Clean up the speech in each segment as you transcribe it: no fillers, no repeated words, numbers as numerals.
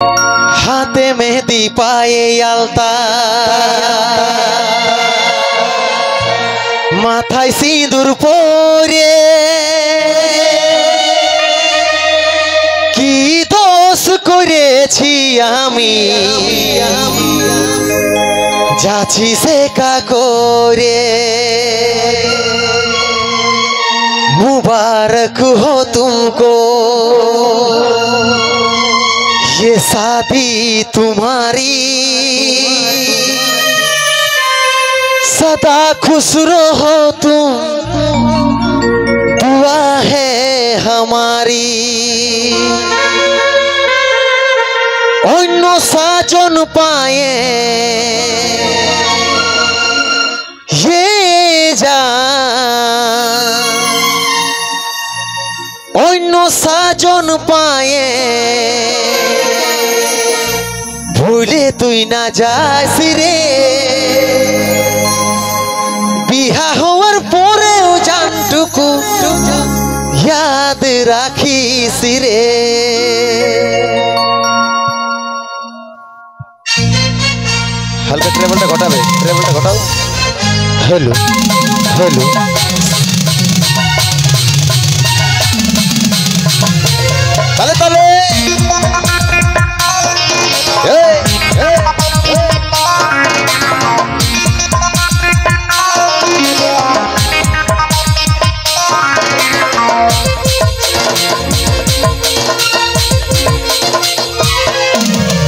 হাতে মেহেদি পায়ে আলতা মাথায় সিঁদুর পরে কি দোষ করেছি আমি যাচ্ছি সেকা করে मुबारक हो तुमको ये शादी तुम्हारी सदा खुश रहो तुम दुआ है हमारी অন্য সাজন পায়ে ये जा অন্য সাজন পায়ে ভুলে তুই না যাস রে বিহা হওয়ার পরেও জানটুকু याद রাখিস রে। হালকা ট্রেবলটা ঘটাবে, ট্রেবলটা ঘটাও। হ্যালো হ্যালো তালে তালে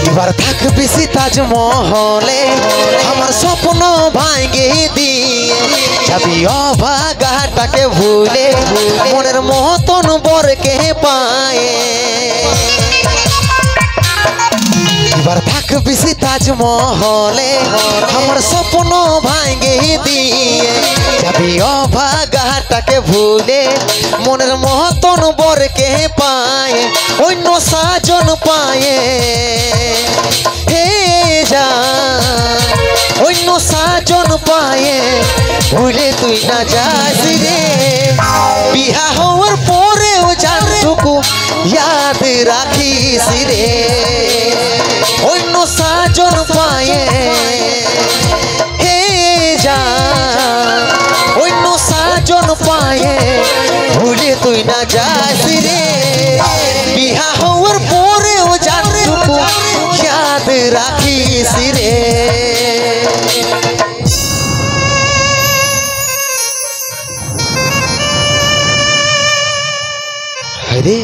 এবার থাকবি তাজমহলে আমার স্বপ্ন ভাঙে দিয়ে যাবি অভাগাটাকে ভুলে মনের মতন বরকে পায়ে এবার থাকবি তাজমহলে আমার স্বপ্ন ভাঙে দিয়ে যাবি অভাগাটাকে ভুলে মনের মতন বরকে পায়ে অন্য সাজন পায়ে হে যা অন্য সাজন পায়ে ভুলে তুই না যাস রে বিহা হওয়ার পরেও জানটুকু याद রাখিস রে অন্য সাজন পায়ে হে যা অন্য সাজন পায়ে ভুলে তুই না যাস রে বিহা হওয়ার পরেও জানটুকু याद রাখিস রে। হরে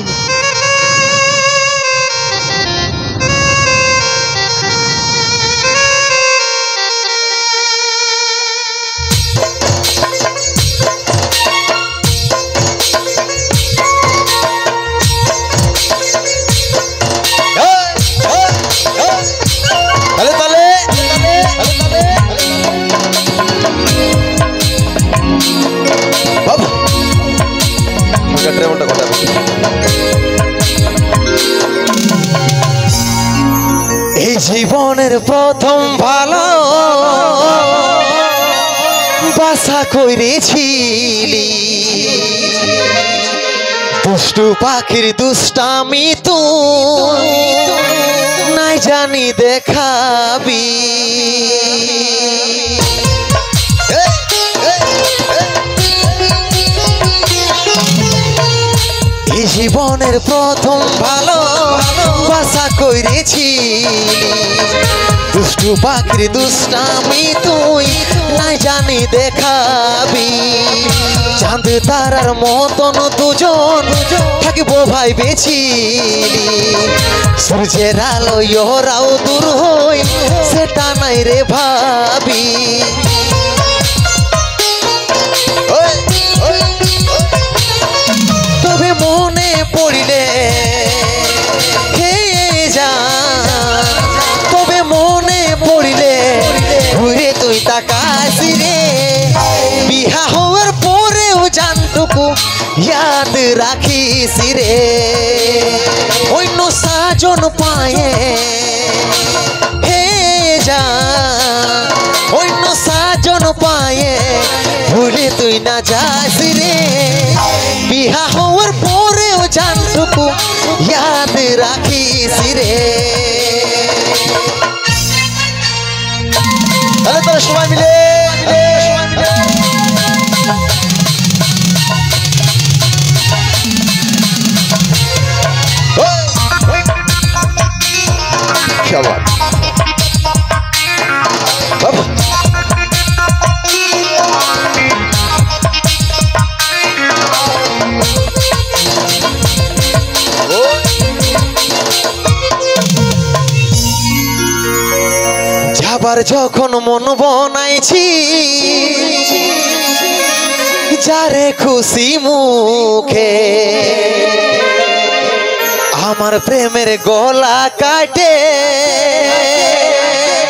এই জীবনের প্রথম ভালো বাসা করেছিলি দুষ্টু পাখির দুষ্টামি তুই নাই জানি দেখাবি এই জীবনের প্রথম ভালো বাসা করেছি দুষ্টু পাখির দুষ্টামি তুই নাই জানি দেখাবি চাঁদ তারার মতন দুজন থাকিবো ভাই বেছিলি সূর্যের আলো ওরাও দূর হই সেটা নাই রে ভাবি তবে মনে পড়িলে হে যা তবে মনে পড়িলে ঘুরে তুই তাকাস রে বিহা হওয়ার পরেও জানটুকু याद রাখিস রে অন্য সাজন পায়ে হে যা অন্য সাজন পায়ে ভুলে তুই না যাস রে বিহা হওয়ার পরেও জানটুকু याद রাখিস রে। তাহলে তোরা সবাই মিলে शाबाश যাবার যখন মন বনাইছি যারে খুশি মুখে আমার প্রেমের গলা কাটে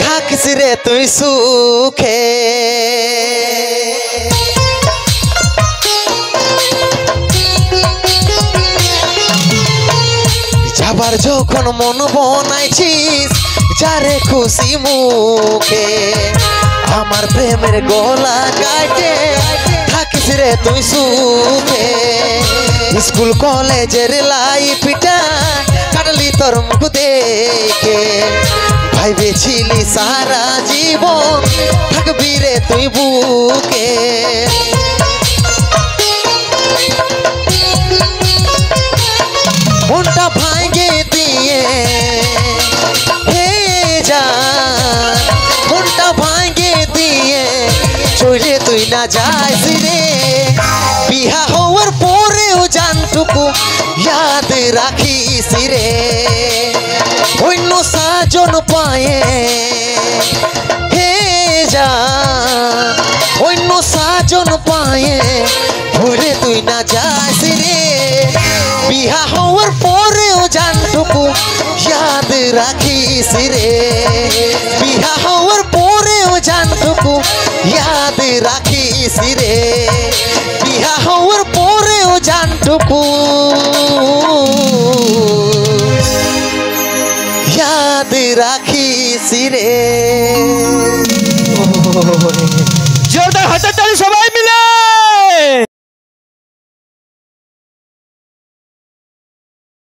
থাকিস রে তুই সুখে যাবার যখন মন বনাইছিস যারে খুশি মুখে আমার প্রেমের গলা কাটে থাকিস রে তুই সুখে স্কুল কলেজের লাইফটা কাটলি তোর মুখ দেখে ভাইবেছিলি সারা জীবন থাকবি রে তুই বুকে মনটা ভাঙে দিয়ে হে জান মনটা ভাঙে দিয়ে চলে তুই না যাইস রে বিহা হওয়ার পরেও জানটুকু ইয়াদ রাখিস রে অন্য সাজন পায়ে হে জান অন্য সাজন পায়ে ভুলে তুই না যাইস রে বিহা হওয়ার পরেও জানটুকু ইয়াদ রাখিস রে বিহা হওয়ার পরেও জানটুকু ইয়াদ রাখিস রে বিহা হওয়ার পরেও জানটুকু ইয়াদ রাখিস রে জোরদার হাতে তালি সবাই